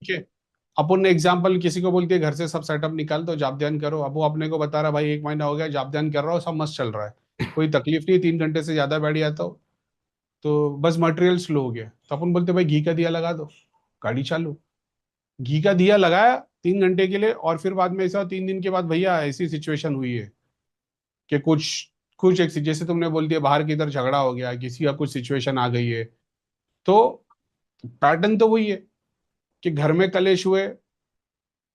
ठीक है। अपन ने एग्जाम्पल किसी को बोलती है घर से सब सेटअप निकाल दो, जाबध्यान करो, अब वो अपने को बता रहा भाई 1 महीना हो गया जाबध्यान कर रहा हो, सब मस्त चल रहा है, कोई तकलीफ नहीं, 3 घंटे से ज्यादा बैठ जाता हो, तो बस मटेरियल स्लो हो गया, तो अपन बोलते भाई घी का दिया लगा दो, गाड़ी चालू। घी का दिया लगाया 3 घंटे के लिए, और फिर बाद में ऐसा 3 दिन के बाद भैया ऐसी सिचुएशन हुई है कि कुछ कुछ एक जैसे तुमने बोल दिया बाहर की तरफ झगड़ा हो गया, किसी का कुछ सिचुएशन आ गई है, तो पैटर्न तो वही है कि घर में कलेश हुए,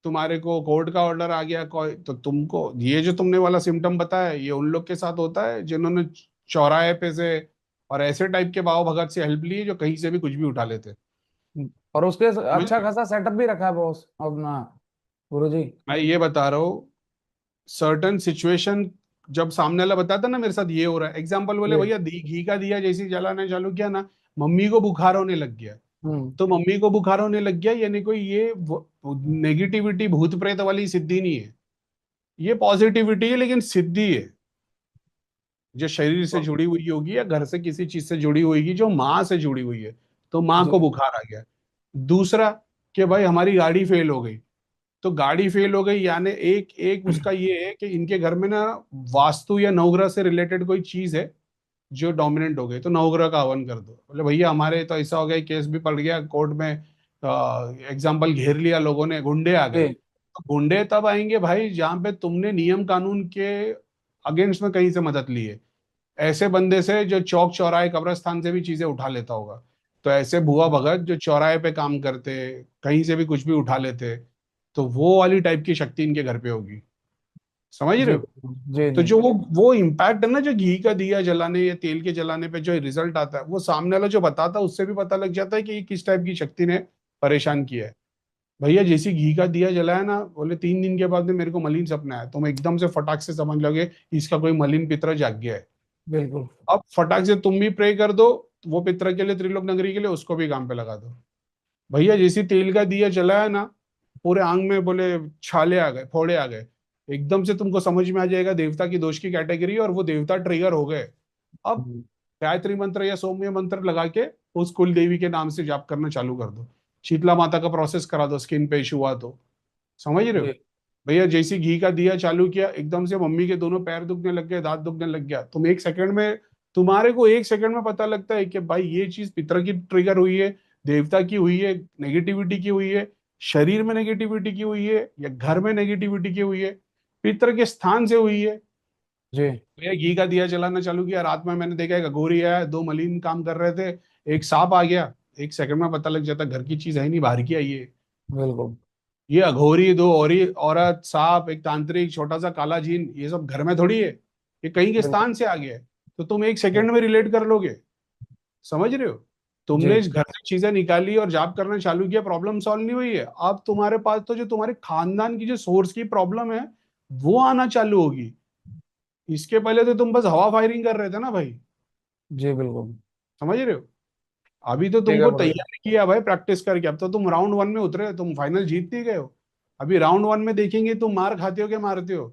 तुम्हारे को कोर्ट का ऑर्डर आ गया कोई, तो तुमको ये जो तुमने वाला सिम्टम बताया ये उन लोग के साथ होता है जिन्होंने चौराहे पे से और ऐसे टाइप के भाव भगत से हेल्प ली है, जो कहीं से भी कुछ भी उठा लेते हैं। और उसके समझ अच्छा रहे हो? खासा सेटअप भी रखा है बॉस अपना, गुरु जी। मैं ये बता रहा हूँ, सर्टन सिचुएशन जब सामने वाला बताता ना मेरे साथ ये हो रहा है, एग्जाम्पल बोले जी। भैया घी का दिया जैसे ही जलाना चालू किया ना, मम्मी को बुखार होने लग गया। हम्म। तो मम्मी को बुखार होने लग गया यानी कोई ये नेगेटिविटी भूत प्रेत वाली सिद्धि नहीं है, ये पॉजिटिविटी है लेकिन सिद्धि है, जो शरीर से जुड़ी हुई होगी या घर से किसी चीज से जुड़ी होगी जो माँ से जुड़ी हुई है, तो माँ जी। को बुखार आ गया। दूसरा कि भाई हमारी गाड़ी फेल हो गई, तो गाड़ी फेल हो गई यानी एक एक उसका ये है कि इनके घर में ना वास्तु या नवग्रह से रिलेटेड कोई चीज है जो डोमिनेंट हो गई, तो नवग्रह का हवन कर दो। बोले भैया हमारे तो ऐसा हो गया, केस भी पड़ गया कोर्ट में, एग्जाम्पल घेर लिया लोगों ने, गुंडे आ गए। जी। तो गुंडे तब आएंगे भाई जहां पे तुमने नियम कानून के अगेंस्ट में कहीं से मदद ली है, ऐसे बंदे से जो चौक चौराहे कब्रिस्तान से भी चीजें उठा लेता होगा, तो ऐसे भुआ भगत जो चौराहे पे काम करते, कहीं से भी कुछ भी उठा लेते, तो वो वाली टाइप की शक्ति इनके घर पे होगी। समझ रहे जी। हो? जी। तो जी। जो वो इम्पैक्ट है ना, जो घी का दिया जलाने या तेल के जलाने पे जो रिजल्ट आता है, वो सामने वाला जो बताता है उससे भी पता लग जाता है कि ये किस टाइप की शक्ति ने परेशान किया है। भैया जैसे घी का दिया जलाया ना, बोले 3 दिन के बाद में मेरे को मलिन सपना आया, तुम एकदम से फटाक से समझ लोगे इसका कोई मलिन पितर जाग गया है। बिल्कुल। अब फटाक से तुम भी प्रे कर दो, वो पितर के लिए, त्रिलोक नगरी के लिए, उसको भी काम पे लगा दो। भैया जैसे तेल का दिया जलाया ना, पूरे आंग में बोले छाले आ गए, फोड़े आ गए, एकदम से तुमको समझ में आ जाएगा देवता की दोष की कैटेगरी, और वो देवता ट्रिगर हो गए। अब हम्म। गायत्री मंत्र या सौम्य मंत्र लगा के उस कुल देवी के नाम से जाप करना चालू कर दो, शीतला माता का प्रोसेस करा दो, स्किन पे इशू हुआ तो। समझ रहे हो? जी। भैया जैसे घी का दिया चालू किया, एकदम से मम्मी के दोनों पैर दुखने लग गए, दांत दुखने लग गया, तुम 1 सेकंड में, तुम्हारे को 1 सेकंड में पता लगता है कि भाई ये चीज पितर की ट्रिगर हुई है, देवता की हुई है, नेगेटिविटी की हुई है, शरीर में नेगेटिविटी की हुई है, या घर में नेगेटिविटी की हुई है, पितर के स्थान से हुई है। जी। भैया घी का दिया जलाना चालू किया, रात में मैंने देखा एक अघोरी आया, दो मलीन काम कर रहे थे, एक सांप आ गया, 1 सेकंड में पता लग जाता घर की चीज है ही नहीं, बाहर की आई है। बिल्कुल। ये अघोरी, दो औरी औरत, सांप, एक तांत्रिक, छोटा सा काला जीन, ये सब घर में थोड़ी है, ये कहीं के बिल्कुल। स्थान से आ गया है। तो तुम 1 सेकंड में रिलेट कर लोगे। समझ रहे हो? तुमने जी। इस घर से चीजें निकाली और जाप करना चालू किया, प्रॉब्लम सॉल्व नहीं हुई है, अब तुम्हारे पास तो जो तुम्हारे खानदान की जो सोर्स की प्रॉब्लम है वो आना चालू होगी। इसके पहले तो तुम बस हवा फायरिंग कर रहे थे ना भाई। जी। बिल्कुल। समझ रहे हो? अभी तो ठीक है तुमको गुरु जी। तैयारी किया भाई प्रैक्टिस करके, अब तो तुम राउंड 1 में उतरे, तुम फाइनल जीत नहीं गए हो। अभी राउंड 1 में देखेंगे तुम मार खाते हो कि मारते हो।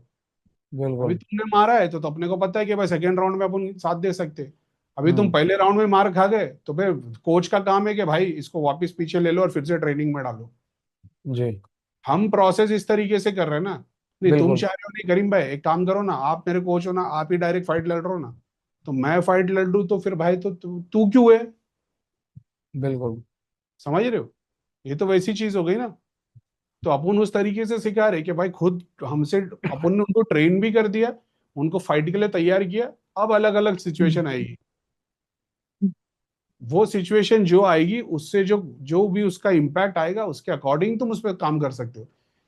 अभी बिल्कुल। तुमने मारा है तो अपने को पता है कि भाई सेकेंड राउंड में अपन साथ दे सकते हैं। अभी तुम हम्म। पहले राउंड में मार खा गए, तो फिर कोच का काम है कि भाई इसको वापस पीछे ले लो और फिर से ट्रेनिंग में डालो। जी। हम प्रोसेस इस तरीके से कर रहे हैं ना। नहीं तुम बिल्कुल। चाह रहे हो, नहीं करीम भाई एक काम करो ना, आप मेरे कोच हो ना, आप ही डायरेक्ट फाइट लड़ रहे हो ना, तो मैं फाइट लड़ लूं तो फिर भाई तो तू क्यों है? बिल्कुल। समझ रहे हो? ये तो वैसी चीज हो गई ना। तो अपन उस तरीके से सिखा रहे कि भाई खुद हमसे, अपन ने उनको ट्रेन भी कर दिया, उनको फाइट के लिए तैयार किया। अब अलग अलग सिचुएशन आएगी, वो सिचुएशन जो आएगी उससे जो जो भी उसका इम्पैक्ट आएगा उसके अकॉर्डिंग तुम उस पर काम कर सकते हो,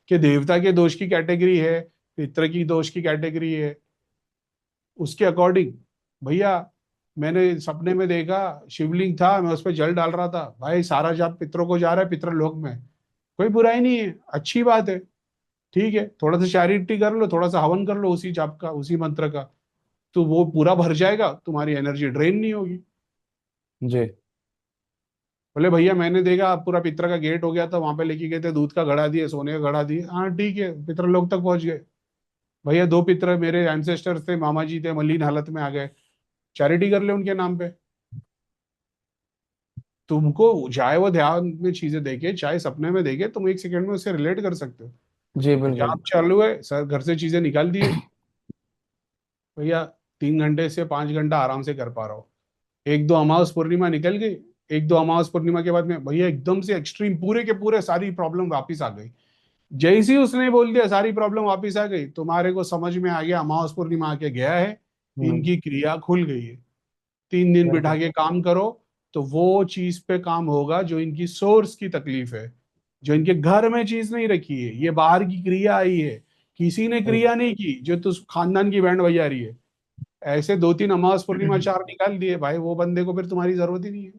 कि देवता के दोष की कैटेगरी है, पितृ की दोष की कैटेगरी है, उसके अकॉर्डिंग। भैया मैंने सपने में देखा शिवलिंग था, मैं उस पर जल डाल रहा था, भाई सारा जाप पितरों को जा रहा है, पितृलोक में। कोई बुराई नहीं है, अच्छी बात है। ठीक है, थोड़ा सा चैरिटी कर लो, थोड़ा सा हवन कर लो उसी जाप का, उसी मंत्र का, तो वो पूरा भर जाएगा, तुम्हारी एनर्जी ड्रेन नहीं होगी। जी। बोले भैया मैंने देखा पूरा पितर का गेट हो गया था, वहां पे लेके गए थे, दूध का घड़ा दिए, सोने का घड़ा दिए, हाँ ठीक है, पितर लोग तक पहुंच गए। भैया दो पितर मेरे एंसेस्टर्स थे, मामा जी थे, मलिन हालत में आ गए, चैरिटी कर ले उनके नाम पे। तुमको चाहे वो ध्यान में चीजें देखे चाहे सपने में देखे, तुम 1 सेकंड में उससे रिलेट कर सकते हो। जी एग्जाम बिल्कुल। चालू है सर, घर से चीजें निकाल दिए भैया, 3 घंटे से 5 घंटा आराम से कर पा रहा हूँ। एक दो अमावस पूर्णिमा निकल गई, एक दो अमावस पूर्णिमा के बाद में भैया एकदम से एक्सट्रीम पूरे के पूरे सारी प्रॉब्लम वापिस आ गई। जैसे ही उसने बोल दिया सारी प्रॉब्लम वापिस आ गई, तुम्हारे को समझ में आ गया अमावस पूर्णिमा आके गया है, हम्म। इनकी क्रिया खुल गई है। 3 दिन बिठा बिल्कुल। के काम करो, तो वो चीज पे काम होगा जो इनकी सोर्स की तकलीफ है। जो इनके घर में चीज नहीं रखी है, ये बाहर की क्रिया आई है, किसी ने क्रिया नहीं की, जो तो खानदान की बैंड बजा रही है। ऐसे 2 3 अमावस पूर्णिमा बिल्कुल। 4 निकाल दिए भाई, वो बंदे को फिर तुम्हारी जरूरत ही नहीं है।